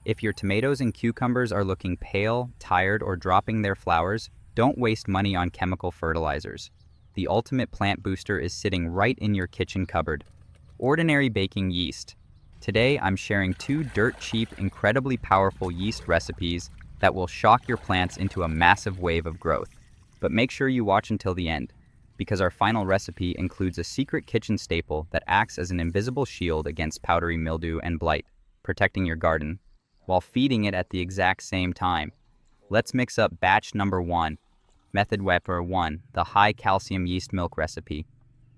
If your tomatoes and cucumbers are looking pale, tired, or dropping their flowers, don't waste money on chemical fertilizers. The ultimate plant booster is sitting right in your kitchen cupboard. Ordinary baking yeast. Today, I'm sharing 2 dirt-cheap, incredibly powerful yeast recipes that will shock your plants into a massive wave of growth. But make sure you watch until the end, because our final recipe includes a secret kitchen staple that acts as an invisible shield against powdery mildew and blight, protecting your garden, while feeding it at the exact same time. Let's mix up batch number 1, method Weber 1, the high-calcium yeast milk recipe.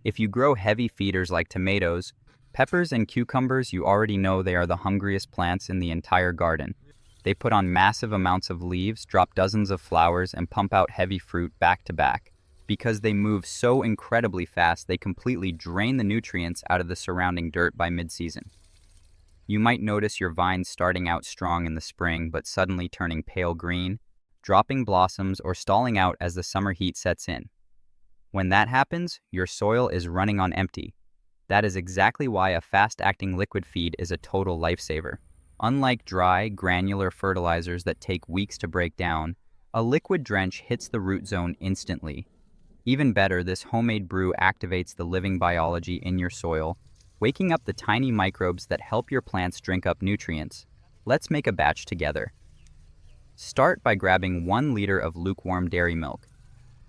If you grow heavy feeders like tomatoes, peppers, and cucumbers, you already know they are the hungriest plants in the entire garden. They put on massive amounts of leaves, drop dozens of flowers, and pump out heavy fruit back to back. Because they move so incredibly fast, they completely drain the nutrients out of the surrounding dirt by mid-season. You might notice your vines starting out strong in the spring, but suddenly turning pale green, dropping blossoms, or stalling out as the summer heat sets in. When that happens, your soil is running on empty. That is exactly why a fast-acting liquid feed is a total lifesaver. Unlike dry, granular fertilizers that take weeks to break down, a liquid drench hits the root zone instantly. Even better, this homemade brew activates the living biology in your soil, waking up the tiny microbes that help your plants drink up nutrients. Let's make a batch together. Start by grabbing 1 liter of lukewarm dairy milk.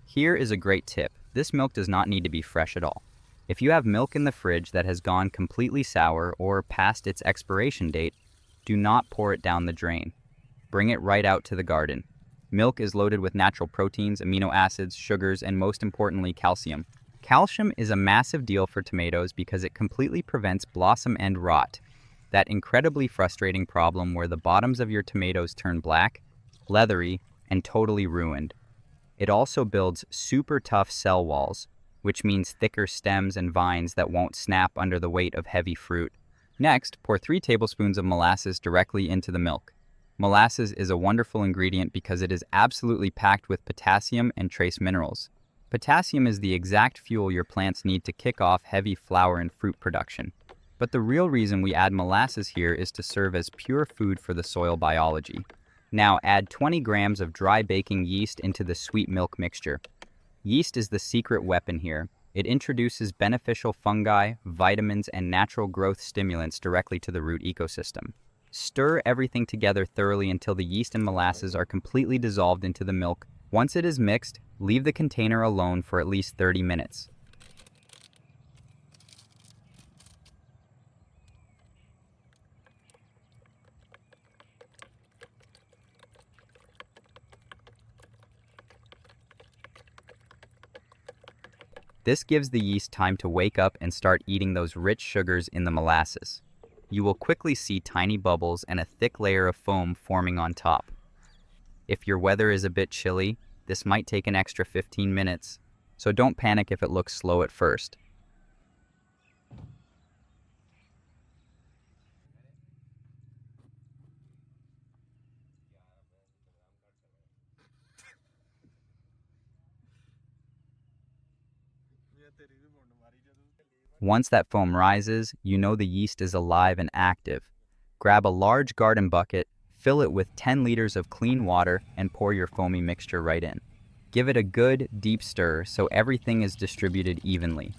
Here is a great tip. This milk does not need to be fresh at all. If you have milk in the fridge that has gone completely sour or past its expiration date, do not pour it down the drain. Bring it right out to the garden. Milk is loaded with natural proteins, amino acids, sugars, and most importantly, calcium. Calcium is a massive deal for tomatoes because it completely prevents blossom end rot, that incredibly frustrating problem where the bottoms of your tomatoes turn black, leathery, and totally ruined. It also builds super tough cell walls, which means thicker stems and vines that won't snap under the weight of heavy fruit. Next, pour 3 tablespoons of molasses directly into the milk. Molasses is a wonderful ingredient because it is absolutely packed with potassium and trace minerals. Potassium is the exact fuel your plants need to kick off heavy flower and fruit production. But the real reason we add molasses here is to serve as pure food for the soil biology. Now add 20 grams of dry baking yeast into the sweet milk mixture. Yeast is the secret weapon here. It introduces beneficial fungi, vitamins, and natural growth stimulants directly to the root ecosystem. Stir everything together thoroughly until the yeast and molasses are completely dissolved into the milk. Once it is mixed, leave the container alone for at least 30 minutes. This gives the yeast time to wake up and start eating those rich sugars in the molasses. You will quickly see tiny bubbles and a thick layer of foam forming on top. If your weather is a bit chilly, this might take an extra 15 minutes, so don't panic if it looks slow at first. Once that foam rises, you know the yeast is alive and active. Grab a large garden bucket, fill it with 10 liters of clean water, and pour your foamy mixture right in. Give it a good, deep stir so everything is distributed evenly.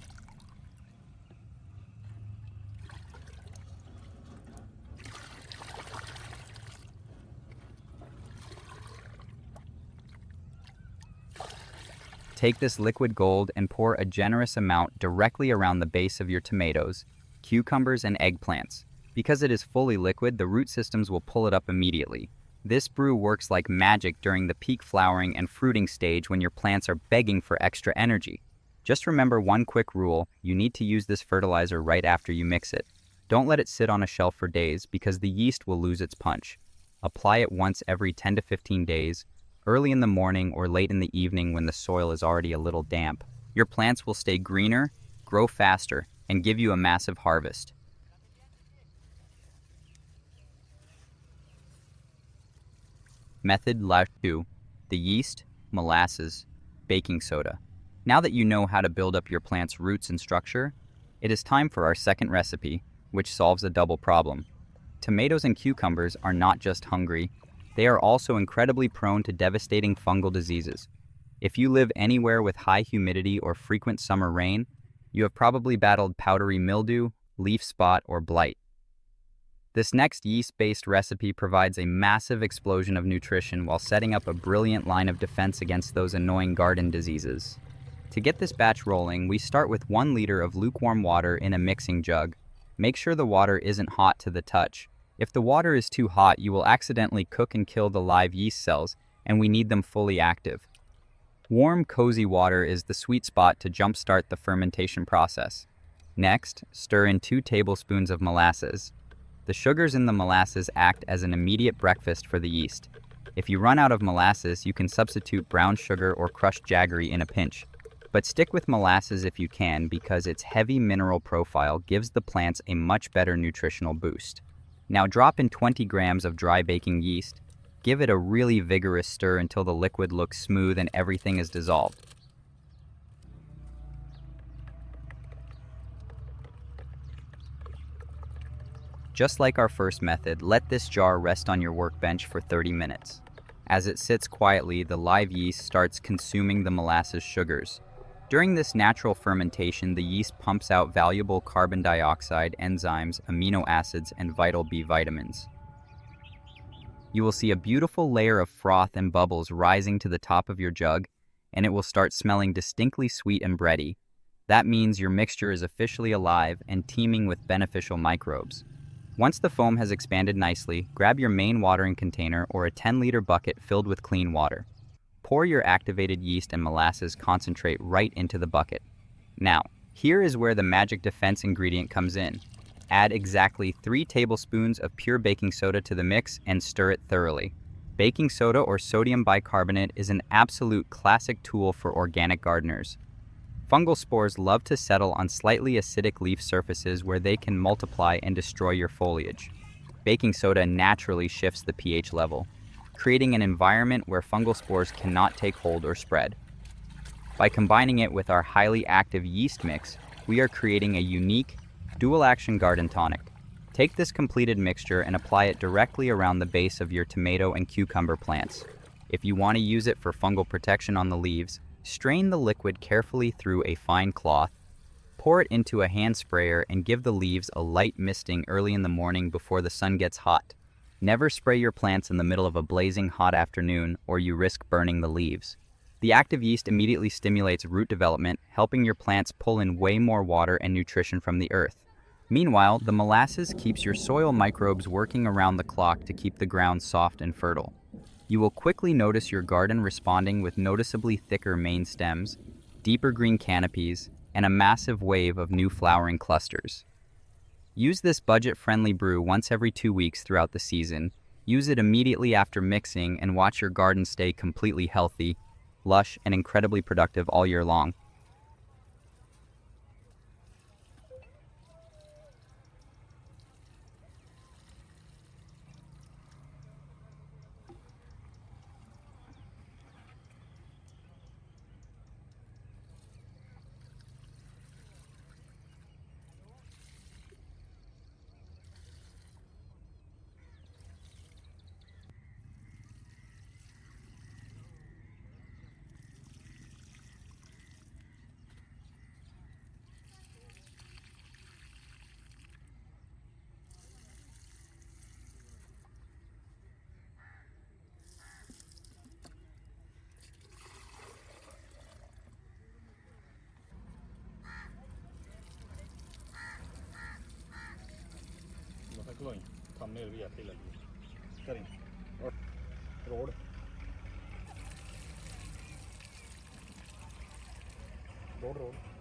Take this liquid gold and pour a generous amount directly around the base of your tomatoes, cucumbers, and eggplants. Because it is fully liquid, the root systems will pull it up immediately. This brew works like magic during the peak flowering and fruiting stage when your plants are begging for extra energy. Just remember one quick rule: you need to use this fertilizer right after you mix it. Don't let it sit on a shelf for days because the yeast will lose its punch. Apply it once every 10 to 15 days, early in the morning or late in the evening when the soil is already a little damp. Your plants will stay greener, grow faster, and give you a massive harvest. Method 2. The yeast, molasses, baking soda. Now that you know how to build up your plant's roots and structure, it is time for our second recipe, which solves a double problem. Tomatoes and cucumbers are not just hungry, they are also incredibly prone to devastating fungal diseases. If you live anywhere with high humidity or frequent summer rain, you have probably battled powdery mildew, leaf spot, or blight. This next yeast-based recipe provides a massive explosion of nutrition while setting up a brilliant line of defense against those annoying garden diseases. To get this batch rolling, we start with 1 liter of lukewarm water in a mixing jug. Make sure the water isn't hot to the touch. If the water is too hot, you will accidentally cook and kill the live yeast cells, and we need them fully active. Warm, cozy water is the sweet spot to jumpstart the fermentation process. Next, stir in 2 tablespoons of molasses. The sugars in the molasses act as an immediate breakfast for the yeast. If you run out of molasses, you can substitute brown sugar or crushed jaggery in a pinch. But stick with molasses if you can, because its heavy mineral profile gives the plants a much better nutritional boost. Now drop in 20 grams of dry baking yeast. Give it a really vigorous stir until the liquid looks smooth and everything is dissolved. Just like our first method, let this jar rest on your workbench for 30 minutes. As it sits quietly, the live yeast starts consuming the molasses sugars. During this natural fermentation, the yeast pumps out valuable carbon dioxide, enzymes, amino acids, and vital B vitamins. You will see a beautiful layer of froth and bubbles rising to the top of your jug, and it will start smelling distinctly sweet and bready. That means your mixture is officially alive and teeming with beneficial microbes. Once the foam has expanded nicely, grab your main watering container or a 10-liter bucket filled with clean water. Pour your activated yeast and molasses concentrate right into the bucket. Now, here is where the magic defense ingredient comes in. Add exactly 3 tablespoons of pure baking soda to the mix and stir it thoroughly. Baking soda or sodium bicarbonate is an absolute classic tool for organic gardeners. Fungal spores love to settle on slightly acidic leaf surfaces where they can multiply and destroy your foliage. Baking soda naturally shifts the pH level, creating an environment where fungal spores cannot take hold or spread. By combining it with our highly active yeast mix, we are creating a unique, dual-action garden tonic. Take this completed mixture and apply it directly around the base of your tomato and cucumber plants. If you want to use it for fungal protection on the leaves, strain the liquid carefully through a fine cloth, pour it into a hand sprayer, and give the leaves a light misting early in the morning before the sun gets hot. Never spray your plants in the middle of a blazing hot afternoon, or you risk burning the leaves. The active yeast immediately stimulates root development, helping your plants pull in way more water and nutrition from the earth. Meanwhile, the molasses keeps your soil microbes working around the clock to keep the ground soft and fertile. You will quickly notice your garden responding with noticeably thicker main stems, deeper green canopies, and a massive wave of new flowering clusters. Use this budget-friendly brew once every 2 weeks throughout the season. Use it immediately after mixing and watch your garden stay completely healthy, lush, and incredibly productive all year long. thumbnail भी आती लगी करें और road road road